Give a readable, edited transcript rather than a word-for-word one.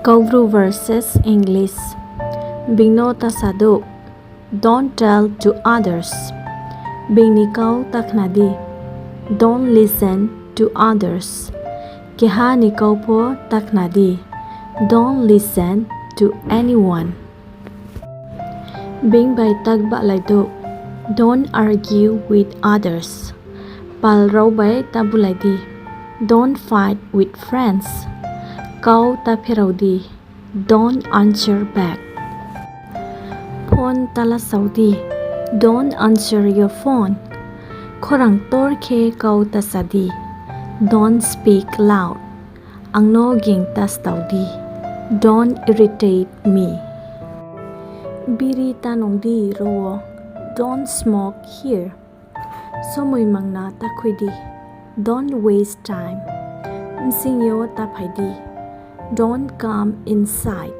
Kaubru versus English. Bingno tasado. Don't tell to others. Bingnikau taknadi. Don't listen to others. Keha nikau po taknadi. Don't listen to anyone. Bing by tagba laido. Don't argue with others. Pal rau by tabulaidi. Don't fight with friends. Kau tapiraudi. Don't answer back. Phone tala saudi. Don't answer your phone. Korang torke kau tasadi. Don't speak loud. Angno ging tas taudi. Don't irritate me. Biri tanongdi ro. Don't smoke here. Somoy mangna takwidi. Don't waste time. Nsingyo tapaidi. Don't come inside.